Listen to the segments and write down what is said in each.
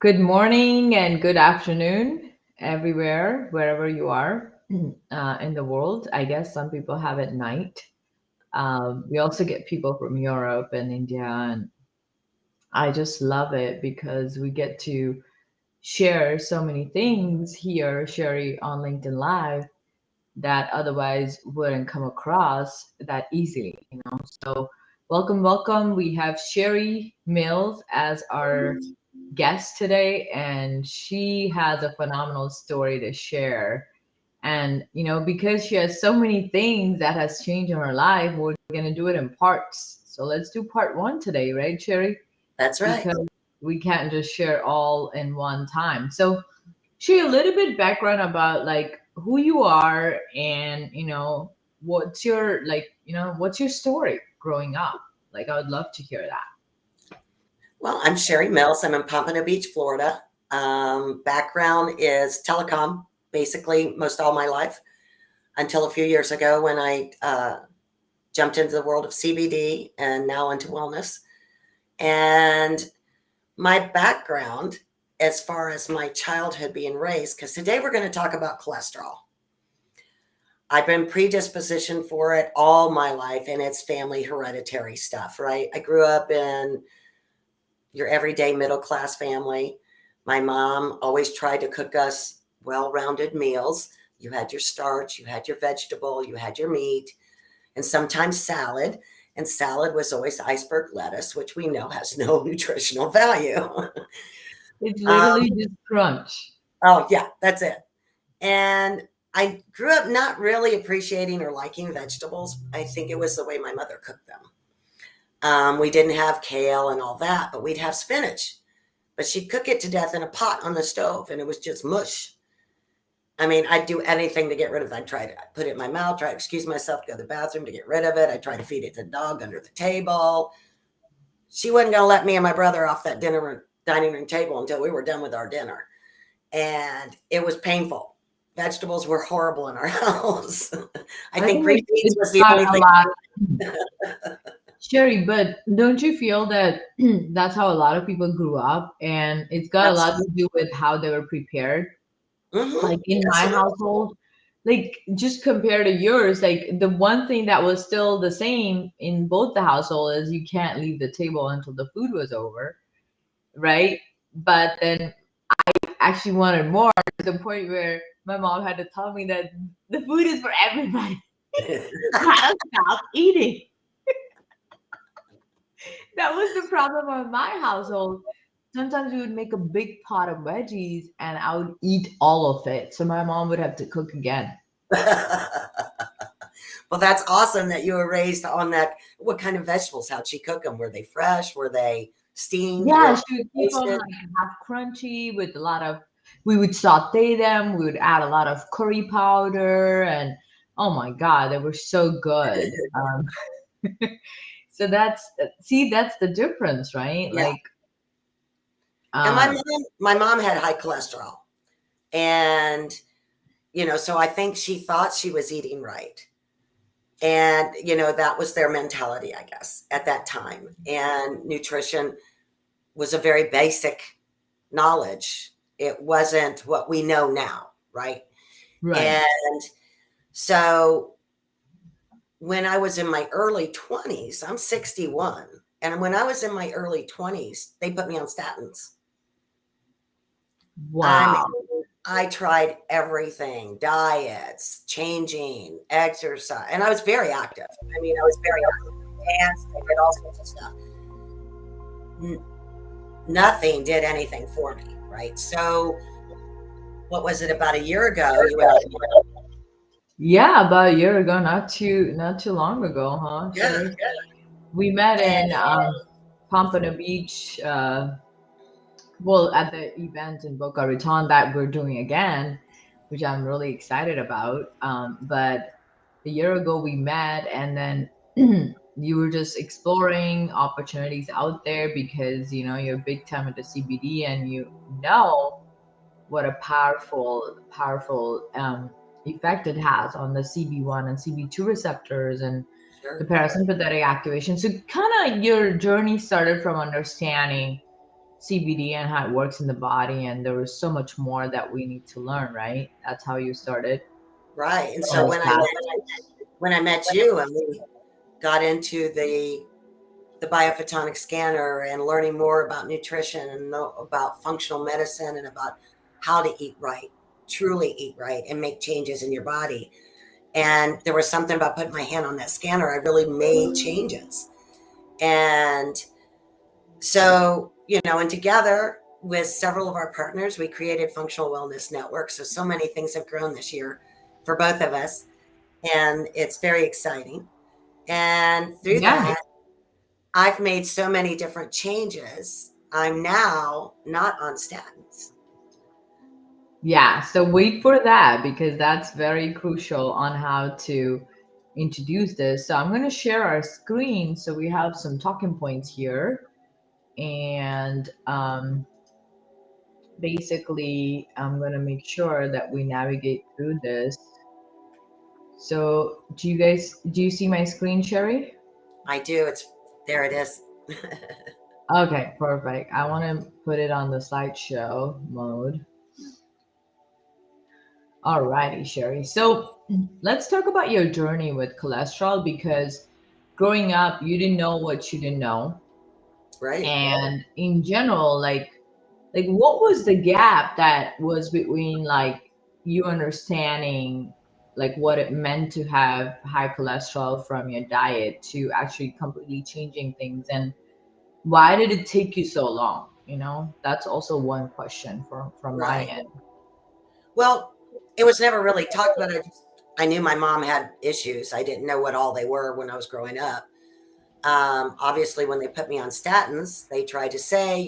Good morning and good afternoon, everywhere, wherever you are in the world. I guess some people have it night. We also get people from Europe and India, and I just love it because we get to share so many things here, Sherry, on LinkedIn Live that otherwise wouldn't come across that easily, So, welcome, welcome. We have Sherry Mills as our guest today, and she has a phenomenal story to share. And because she has so many things that has changed in her life, we're going to do it in parts. So let's do part one today, right, Sherry? That's right. Because we can't just share all in one time. So share a little bit background about like who you are, and what's your what's your story growing up. Like, I would love to hear that. Well, I'm Sherry Mills. I'm in Pompano Beach, Florida. Background is telecom, basically most all my life until a few years ago when I jumped into the world of CBD and now into wellness. And my background, as far as my childhood being raised, because today we're going to talk about cholesterol. I've been predispositioned for it all my life, and it's family hereditary stuff, right? I grew up in your everyday middle class family. My mom always tried to cook us well-rounded meals. You had your starch, you had your vegetable, you had your meat, and sometimes salad. And salad was always iceberg lettuce, which we know has no nutritional value. It's um, literally just crunch. oh, yeah, that's it. And I grew up not really appreciating or liking vegetables. I think it was the way my mother cooked them. We didn't have kale and all that, but we'd have spinach. But she'd cook it to death in a pot on the stove, and it was just mush. I mean, I'd do anything to get rid of it. I'd try to put it in my mouth, try to excuse myself to go to the bathroom to get rid of it. I'd try to feed it to the dog under the table. She wasn't going to let me and my brother off that dining room table until we were done with our dinner. And it was painful. Vegetables were horrible in our house. I I think think green beans it's was the got only a thing. lot. Sherry, but don't you feel that that's how a lot of people grew up, and it's got a lot to Absolutely. do with how they were prepared? Like in Yes, my it is. household, like just compared to yours, like the one thing that was still the same in both the household is you can't leave the table until the food was over, right? But then actually wanted more to the point where my mom had to tell me that the food is for everybody. Gotta stop eating. That was the problem of my household. Sometimes we would make a big pot of veggies and I would eat all of it. So my mom would have to cook again. Well, that's awesome that you were raised on that. What kind of vegetables? How'd she cook them? Were they fresh? Were they steamed Yeah, with she would keep them roasted? like half crunchy with a lot of, we would saute them, we would add a lot of curry powder, and oh my God, they were so good. So see, that's the difference, right? Yeah. Like, And um, my mom had high cholesterol, and so I think she thought she was eating right, and that was their mentality, I guess, at that time. And nutrition was a very basic knowledge. It wasn't what we know now, right? right. And so when I was in my early 20s, I'm 61. And when I was in my early 20s, they put me on statins. I mean, Wow. I tried everything, diets, changing, exercise, and I was very active. I mean, I was very active. I danced, I did all sorts of stuff. N- Nothing did anything for me, right? So, what was it, about a year ago? You and I, Yeah, about a year ago, not too long ago, huh, yeah, Sherry? We met and in Pompano Beach, well, at the event in Boca Raton that we're doing again, which I'm really excited about. But a year ago we met, and then you were just exploring opportunities out there because you're big time into CBD, and know what a powerful effect it has on the CB1 and CB2 receptors and the sure. parasympathetic activation. So kind of your journey started from understanding CBD and how it works in the body, and there was so much more that we need to learn, right? That's how you started Right. And on so this path. when I met you and we got into the biophotonic scanner and learning more about nutrition and about functional medicine and about how to eat right, truly eat right, and make changes in your body. And there was something about putting my hand on that scanner. I really made changes. And so, and together with several of our partners, we created Functional Wellness Network. So many things have grown this year for both of us. And it's very exciting. And through Yeah. that, I've made so many different changes. I'm now not on statins. Yeah. So wait for that because that's very crucial on how to introduce this. So I'm going to share our screen so we have some talking points here. And basically, I'm going to make sure that we navigate through this. So do you see my screen, Sherry? I do. There it is. Okay, perfect. I want to put it on the slideshow mode. Alrighty, Sherry. So let's talk about your journey with cholesterol because growing up, you didn't know what you didn't know. Right. And in general, like what was the gap that was between like you understanding like what it meant to have high cholesterol from your diet to actually completely changing things, and why did it take you so long? That's also one question from my Right. end. Well, it was never really talked about. I knew my mom had issues. I didn't know what all they were when I was growing up. Obviously, when they put me on statins, they tried to say,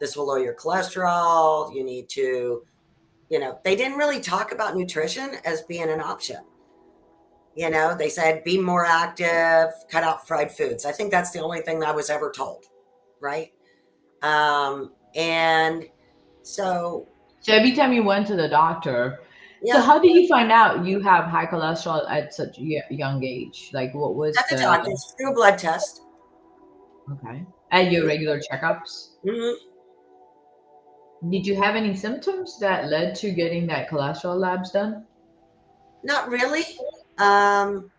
this will lower your cholesterol. You need to, they didn't really talk about nutrition as being an option. They said be more active, cut out fried foods. I think that's the only thing that I was ever told. Right. And so, So every time you went to the doctor, so yeah, how did you find out you have high cholesterol at such a young age? Like what was at the the doctor's, through a blood test. okay at your regular checkups? Mm-hmm. Did you have any symptoms that led to getting that cholesterol labs done? Not really. Um,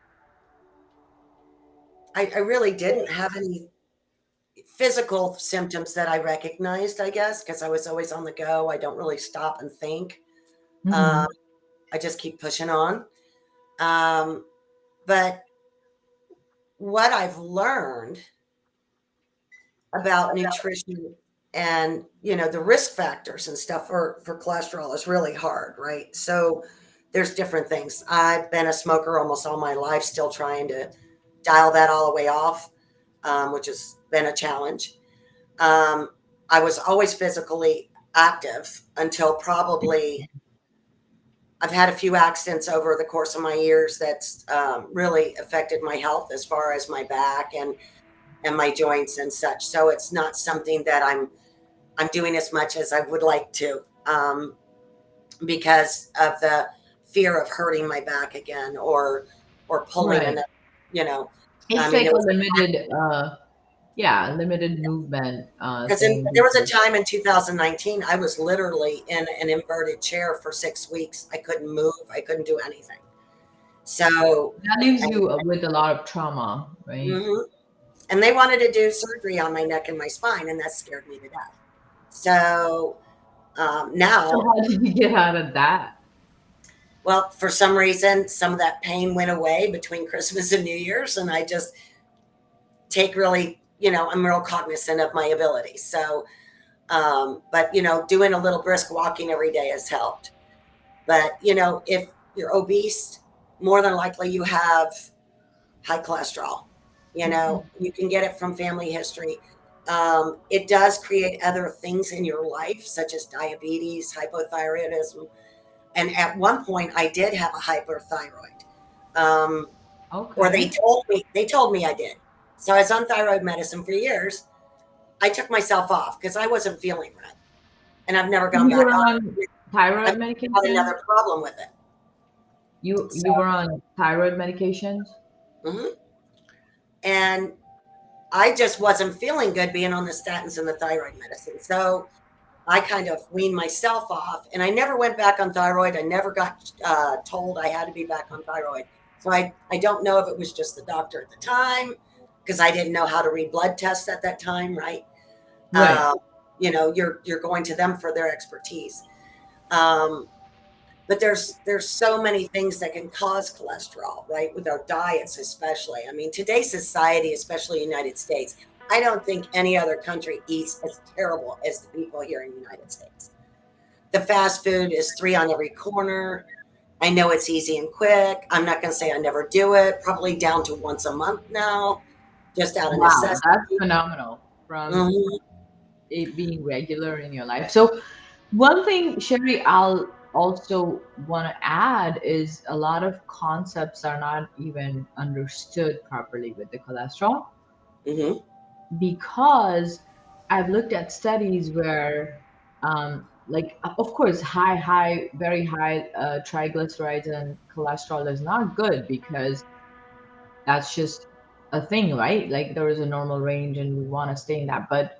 I really didn't have any physical symptoms that I recognized, I guess, because I was always on the go. I don't really stop and think. Hmm. Um, I just keep pushing on. Um, but what I've learned about nutrition and the risk factors and stuff for cholesterol is really hard, right? So there's different things. I've been a smoker almost all my life, still trying to dial that all the way off, which has been a challenge. um, I was always physically active until probably I've had a few accidents over the course of my years that's really affected my health as far as my back and my joints and such. So it's not something that I'm doing as much as I would like to, because of the fear of hurting my back again or pulling Right. another. You know, I It's mean, like there a was limited movement because thing there was a because time in 2019 I was literally in an inverted chair for 6 weeks. I couldn't move. I couldn't do anything. So, that leaves and, you with a lot of trauma, right? mhm. And they wanted to do surgery on my neck and my spine, and that scared me to death. So So now, how did you get out of that? well, for some reason, some of that pain went away between Christmas and New Year's, and I just take really, I'm real cognizant of my abilities. So, but doing a little brisk walking every day has helped. But if you're obese, more than likely you have high cholesterol. You can get it from family history. It does create other things in your life, such as diabetes, hypothyroidism. And at one point, I did have a hyperthyroid, um, or they Okay. told me I did. So I was on thyroid medicine for years. I took myself off because I wasn't feeling right, and I've never gone You were back on on it. I've thyroid got medication? another problem with it. You So, you were on thyroid medications? mhm. And I just wasn't feeling good being on the statins and the thyroid medicine. So I kind of weaned myself off, and I never went back on thyroid. I never got told I had to be back on thyroid. So I don't know if it was just the doctor at the time, because I didn't know how to read blood tests at that time, right? Right. You know, you're going to them for their expertise. Um, but there's so many things that can cause cholesterol, right? With our diets, especially. I mean, today's society, especially the United States, I don't think any other country eats as terrible as the people here in the United States. The fast food is three on every corner. I know it's easy and quick. I'm not going to say I never do it. Probably down to once a month now, just out of Wow, that's necessity. phenomenal from Mhm. it being regular in your life. So, one thing, Sherry, I'll also want to add is a lot of concepts are not even understood properly with the cholesterol Mhm. because I've looked at studies where, like, of course, very high triglycerides and cholesterol is not good because that's just a thing, right? Like, there is a normal range and we want to stay in that. But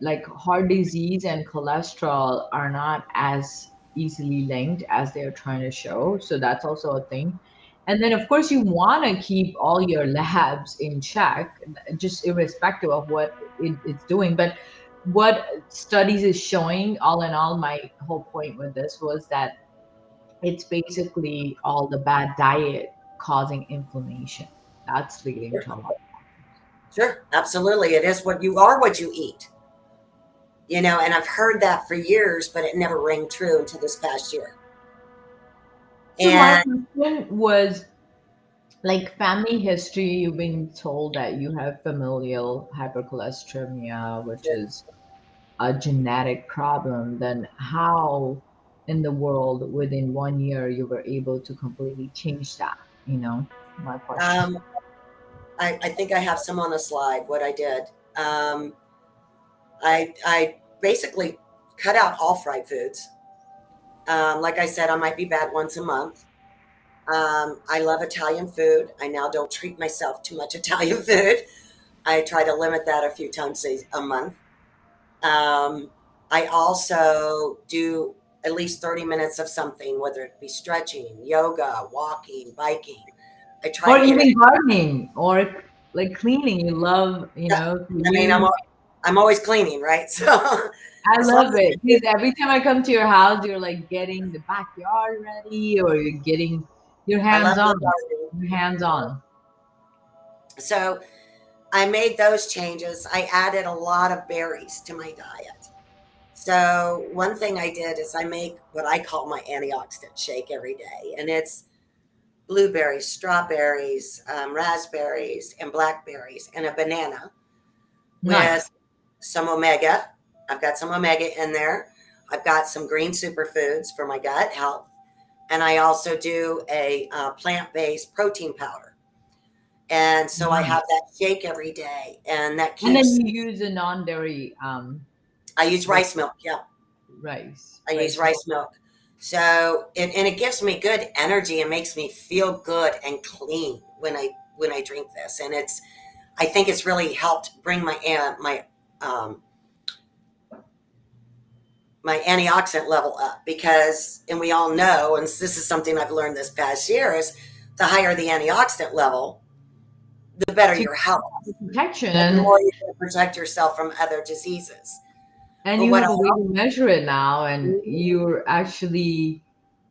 like heart disease and cholesterol are not as easily linked as they're trying to show. So that's also a thing. And then, of course, you want to keep all your labs in check, just irrespective of what it's doing. But what studies is showing, all in all, my whole point with this was that it's basically all the bad diet causing inflammation. That's leading to a lot. Sure, absolutely. It is what you are, what you eat. You know, and I've heard that for years, but it never rang true until this past year. So my And question was, like family history, you've been told that you have familial hypercholesteremia, which is a genetic problem. Then how in the world within 1 year you were able to completely change that? You know, my question. um, I think I have some on a slide what I did. Um, I basically cut out all fried foods. Like I said, I might be bad once a month. I love Italian food. I now don't treat myself too much Italian food. I try to limit that a few times a month. Um, I also do at least 30 minutes of something, whether it be stretching, yoga, walking, biking. I try Or to get it. even gardening or like cleaning. You love, Yeah, for I mean, you. I'm always cleaning, right? So I as long love as it because every time I come to your house, you're like getting the backyard ready, or you're getting your I love hands the on. gardening. Your hands on. So I made those changes. I added a lot of berries to my diet. So one thing I did is I make what I call my antioxidant shake every day, and it's blueberries, strawberries, raspberries, and blackberries, and a banana with Nice. some omega. I've got some omega in there. I've got some green superfoods for my gut health, and I also do a plant-based protein powder. And so I have Nice. that shake every day, and that And then keeps. you use a non-dairy I use like rice milk. Yeah, I use rice milk. rice milk. So and it gives me good energy and makes me feel good and clean when I drink this. And it's I think it's really helped bring um, my antioxidant level up because, and we all know, and this is something I've learned this past year, is the higher the antioxidant level, the better So your health, protection, and the more you can protect yourself from other diseases. and But you what I have a way to measure it now, and you're actually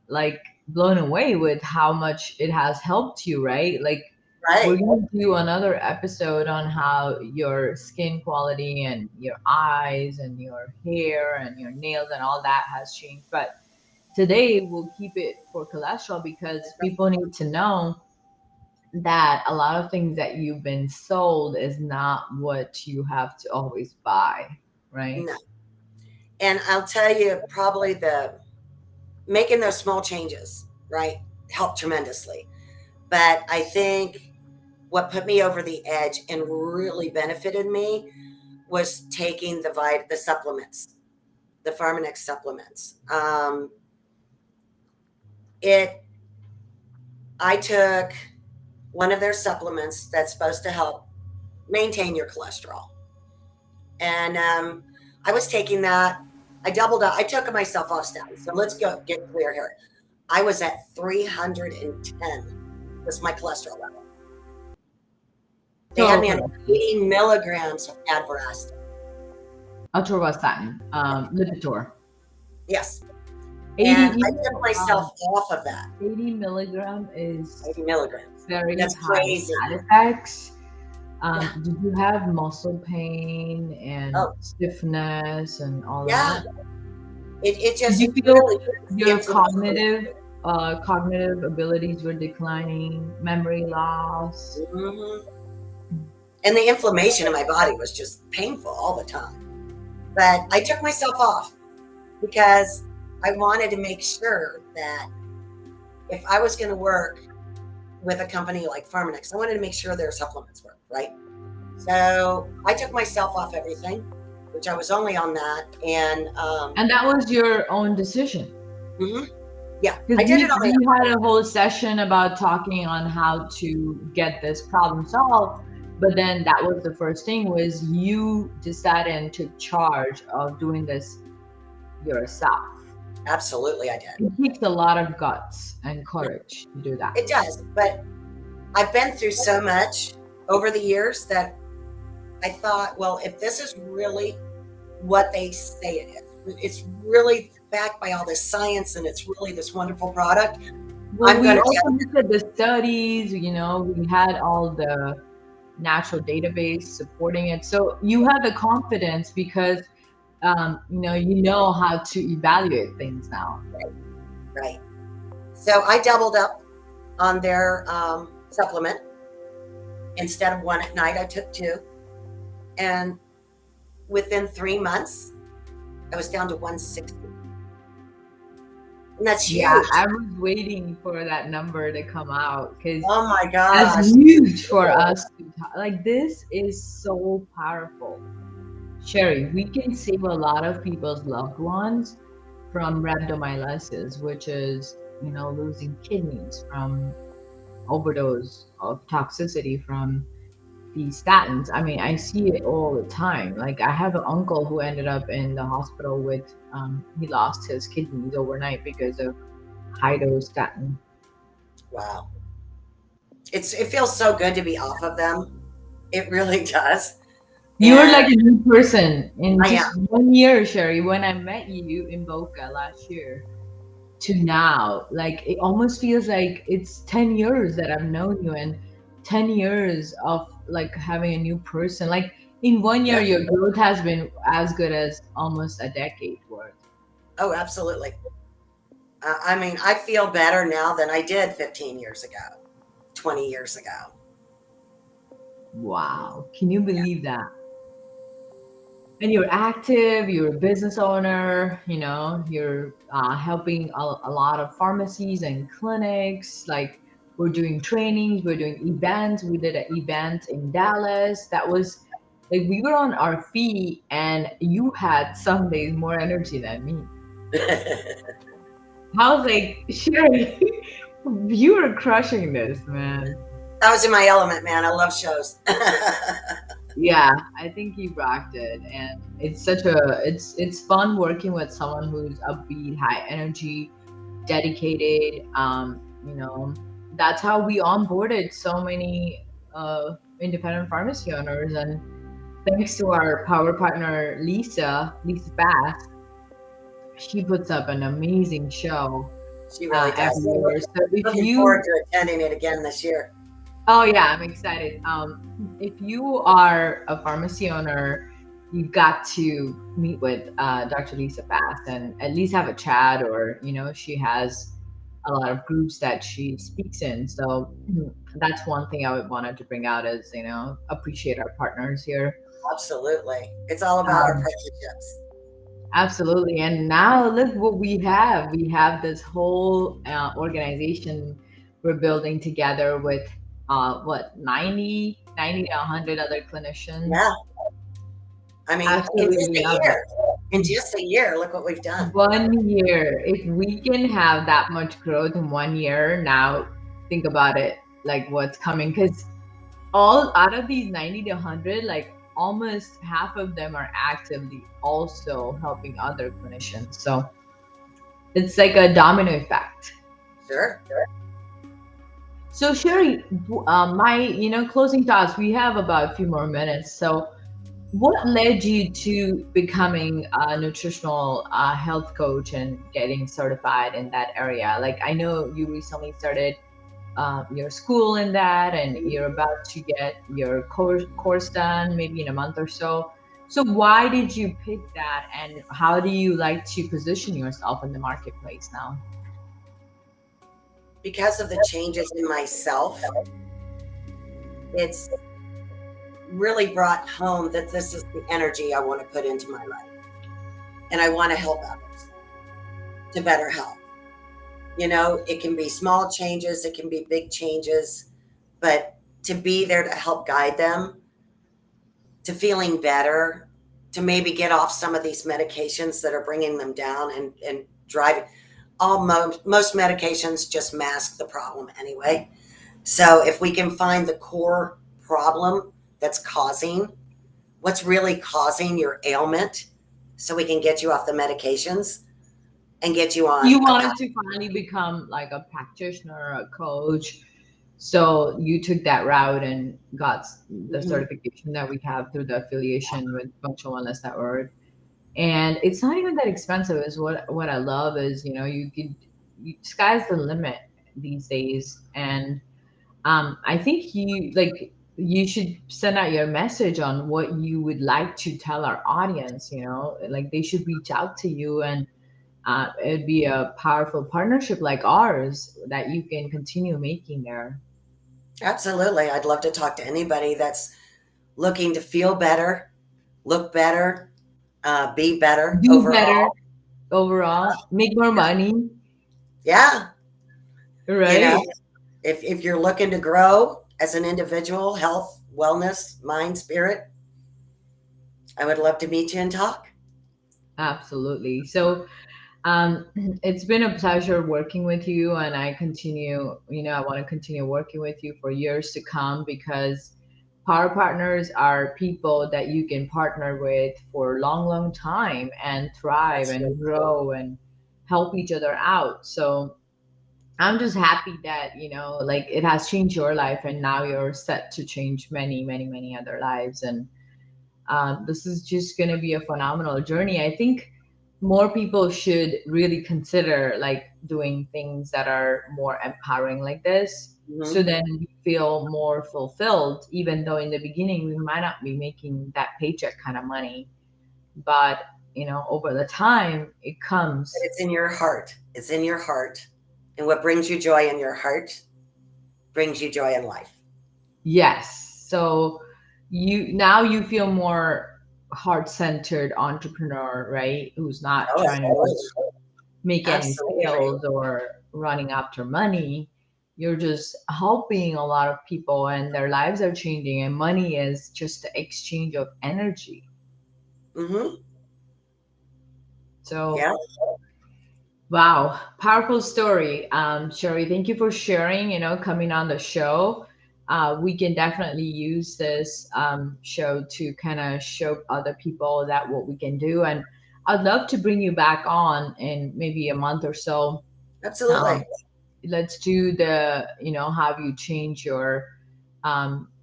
like blown away with how much it has helped you, right? Like we're right, going to do another episode on how your skin quality and your eyes and your hair and your nails and all that has changed. But today we'll keep it for cholesterol because people need to know that a lot of things that you've been sold is not what you have to always buy, right? no. And I'll tell you, probably the making those small changes, right, helped tremendously. But I think what put me over the edge and really benefited me was taking the supplements, the Pharmanex supplements. It I took one of their supplements that's supposed to help. maintain your cholesterol. And I was taking that. I doubled up. I took myself off statins. So let's go get clear here. I was at 310 was my cholesterol level. They had me on 80 milligrams of Advarastin. Atorvastatin, Lipitor. Yes. 80, And I took myself off of that. 80 milligram is 80 milligrams. very That's high crazy. side effects. Yeah. Did you have muscle pain and stiffness and all Yeah. that? It just Did you feel really your cognitive abilities were declining, memory loss? Mhm. And the inflammation in my body was just painful all the time. But I took myself off because I wanted to make sure that if I was going to work with a company like Pharmanex, I wanted to make sure their supplements worked, right? So I took myself off everything, which I was only on that. And that was your own decision. Mm-hmm. Yeah, I did it on my own. We had a whole session about talking on how to get this problem solved. But then that was the first thing, was you decided and took charge of doing this yourself. Absolutely, I did. It takes a lot of guts and courage to do that. It does, but I've been through so much over the years that I thought, well, if this is really what they say it is, it's really backed by all this science and it's really this wonderful product. Well, we also looked at the studies, we had all the natural database supporting it. So you have the confidence because you know how to evaluate things now. Right. So I doubled up on their supplement. Instead of one at night, I took two. And within 3 months, I was down to 160. And that's huge. Yeah, I was waiting for that number to come out because oh my gosh, that's huge for us to like. This is so powerful, Sherry. We can save a lot of people's loved ones from rhabdomyolysis, which is losing kidneys from overdose of toxicity from these statins. I mean, I see it all the time. Like, I have an uncle who ended up in the hospital with he lost his kidneys overnight because of high dose statin. Wow. It feels so good to be off of them. It really does. You're like a new person in just 1 year, Sherry. When I met you in Boca last year to now, like, it almost feels like it's 10 years that I've known you, and 10 years of like having a new person. Like, in 1 year, your growth has been as good as almost a decade worth. Oh, absolutely. I mean, I feel better now than I did 15 years ago, 20 years ago. Wow. Can you believe that? And you're active, you're a business owner, you're helping a lot of pharmacies and clinics. Like, we're doing trainings, we're doing events. We did an event in Dallas. That was like, we were on our feet, and you had some days more energy than me. I was like, Sherry, you were crushing this, man. I was in my element, man. I love shows. Yeah, I think you rocked it, and it's it's fun working with someone who's upbeat, high energy, dedicated. That's how we onboarded so many independent pharmacy owners, and thanks to our power partner Lisa Bass, she puts up an amazing show. She really does. So looking forward to attending it again this year. Oh yeah, I'm excited. If you are a pharmacy owner, you've got to meet with Dr. Lisa Bass and at least have a chat, or she has a lot of groups that she speaks in. So that's one thing I would wanted to bring out is appreciate our partners here. Absolutely, it's all about our partnerships. Absolutely, and now look what we have. We have this whole organization we're building together with 90 to 100 other clinicians. Yeah. I mean, in just a year, look what we've done. 1 year. If we can have that much growth in 1 year, now think about it, like what's coming. Because all out of these 90 to 100, like almost half of them are actively also helping other clinicians. So it's like a domino effect. Sure. So Sherry, my closing thoughts. We have about a few more minutes. So, what led you to becoming a nutritional health coach and getting certified in that area? Like, I know you recently started your school in that, and you're about to get your course done maybe in a month or so. So, why did you pick that, and how do you like to position yourself in the marketplace now? Because of the changes in myself, it's really brought home that this is the energy I want to put into my life. And I want to help others to better health. You know, it can be small changes, it can be big changes, but to be there to help guide them to feeling better, to maybe get off some of these medications that are bringing them down and driving. Most medications just mask the problem anyway. So if we can find the core problem that's causing what's really causing your ailment, so we can get you off the medications and get you on You a path. wanted to finally become like a practitioner, a coach. So you took that route and got the Mhm. certification that we have through the affiliation with Functional Wellness Network. And it's not even that expensive. Is what I love is, you could, sky's the limit these days. And I think you should send out your message on what you would like to tell our audience. Like they should reach out to you, and it'd be a powerful partnership like ours that you can continue making there. Absolutely. I'd love to talk to anybody that's looking to feel better, look better, be better Do better overall. overall, make more money, Yeah. You know, right? if you're looking to grow as an individual, health, wellness, mind, spirit, I would love to meet you and talk. Absolutely. So it's been a pleasure working with you, and I want to continue working with you for years to come, because power partners are people that you can partner with for a long, long time and thrive and Absolutely. grow and help each other out. So I'm just happy that, like it has changed your life, and now you're set to change many, many, many other lives. And this is just going to be a phenomenal journey. I think more people should really consider like doing things that are more empowering like this. So Hmm. then we feel more fulfilled, even though in the beginning we might not be making that paycheck kind of money. But, over the time it But comes. it's in your heart. It's in your heart. And what brings you joy in your heart brings you joy in life. Yes. So you feel more heart-centered entrepreneur, right? Who's not Oh, trying to absolutely. just make any Absolutely. sales or running after money. You're just helping a lot of people, and their lives are changing, and money is just the exchange of energy. Hmm. So, Yeah. wow, powerful story. Sherry, thank you for sharing, coming on the show. We can definitely use this show to kind of show other people that what we can do. And I'd love to bring you back on in maybe a month or so. Absolutely. um, let's do the have you change your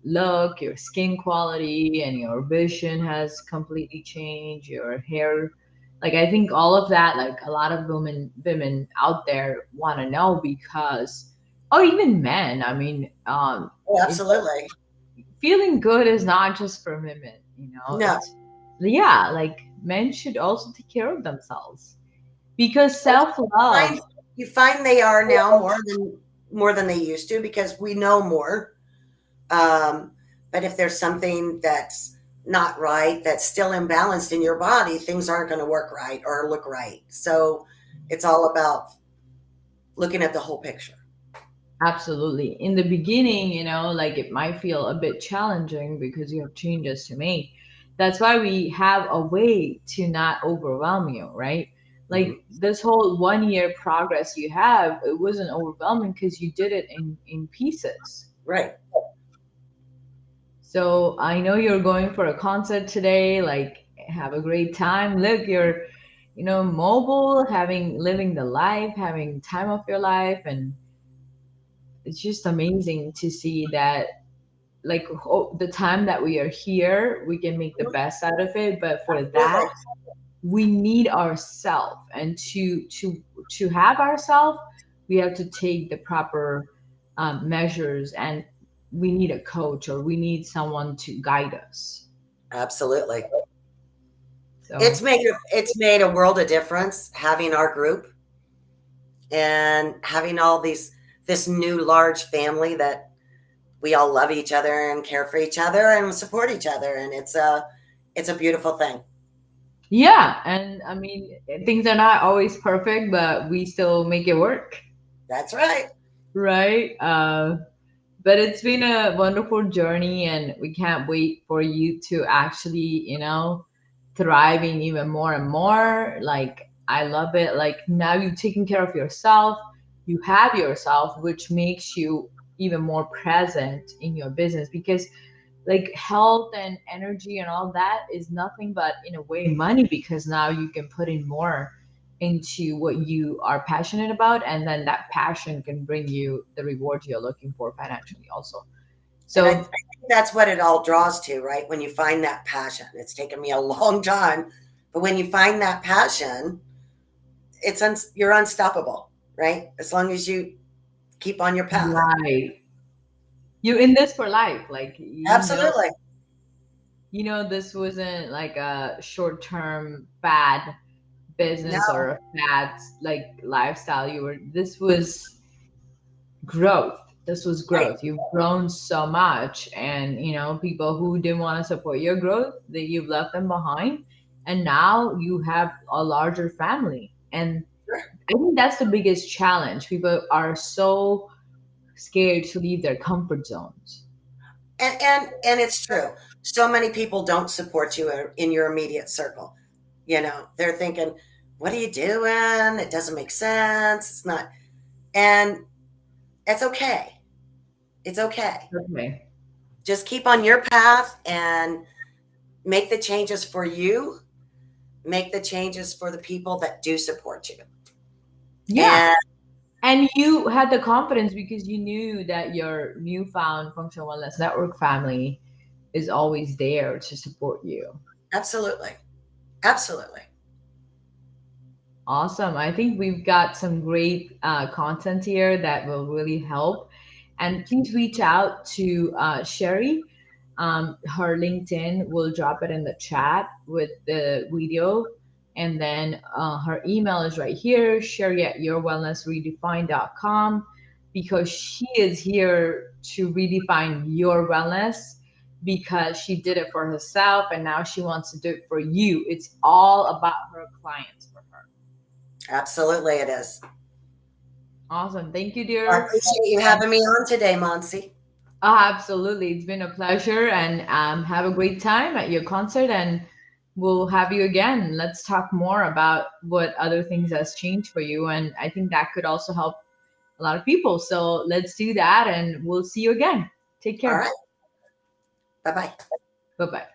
look, your skin quality, and your vision has completely changed, your hair. Like I think all of that, like a lot of women out there want to know, because, or even men, I mean, Oh, it, absolutely. feeling good is not just for women, No. it's, yeah, like men should also take care of themselves, because Well, self-love. find you find they are now more than they used to because we know more. But if there's something that's not right, that's still imbalanced in your body, things aren't going to work right or look right. So it's all about looking at the whole picture. Absolutely. In the beginning, like it might feel a bit challenging because you have changes to make. That's why we have a way to not overwhelm you, right? Hmm. Like this whole 1 year progress you have, it wasn't overwhelming because you did it in pieces. Right. So I know you're going for a concert today. Like, have a great time. Look, you're, mobile, living the life, having time of your life, and it's just amazing to see that. Like, the time that we are here, we can make the best out of it. But for that, Absolutely. we need ourself, and to have ourself, we have to take the proper measures, and we need a coach, or we need someone to guide us. Absolutely. So It's made a world of difference having our group and having all this new large family that we all love each other and care for each other and support each other, and it's a beautiful thing. yeah, and I mean, things are not always perfect, but we still make it work, That's right. right? But it's been a wonderful journey, and we can't wait for you to actually, thriving even more and more. Like, I love it. Like, now you're taking care of yourself, you have yourself, which makes you even more present in your business, because like health and energy and all that is nothing but, in a way, money, because now you can put in more into what you are passionate about, and then that passion can bring you the reward you're looking for financially also. And I So think that's what it all draws to, right? When you find that passion, it's taken me a long time, but when you find that passion, you're unstoppable, right? As long as you keep on your path. right, you're in this for life. Like, Absolutely. this wasn't like a short-term fad business No, or a fad like lifestyle. This was growth. This was right. growth. You've grown so much, and people who didn't want to support your growth, that you've left them behind, and now you have a larger family. And Sure. I think that's the biggest challenge. People are so scared to leave their comfort zones. And it's true. So many people don't support you in your immediate circle. They're thinking, "What are you doing? It doesn't make sense. It's not." And it's okay. It's okay. Okay. Just keep on your path and make the changes for you. Make the changes for the people that do support you. Yeah. And And you had the confidence because you knew that your newfound Functional Wellness Network family is always there to support you. absolutely, absolutely. Awesome. I think we've got some great content here that will really help. And please reach out to Sherry. Her LinkedIn, will drop it in the chat with the video. And then her email is right here, Sherry at yourwellnessredefined.com, because she is here to redefine your wellness, because she did it for herself and now she wants to do it for you. It's all about her clients for her. Absolutely, it is. Awesome. Thank you, I dear. appreciate you having me on today, Monsi. Absolutely. It's been a pleasure, and have a great time at your concert, and we'll have you again. Let's talk more about what other things has changed for you. And I think that could also help a lot of people. So let's do that, and we'll see you again. Take All care. right. Bye bye. Bye bye.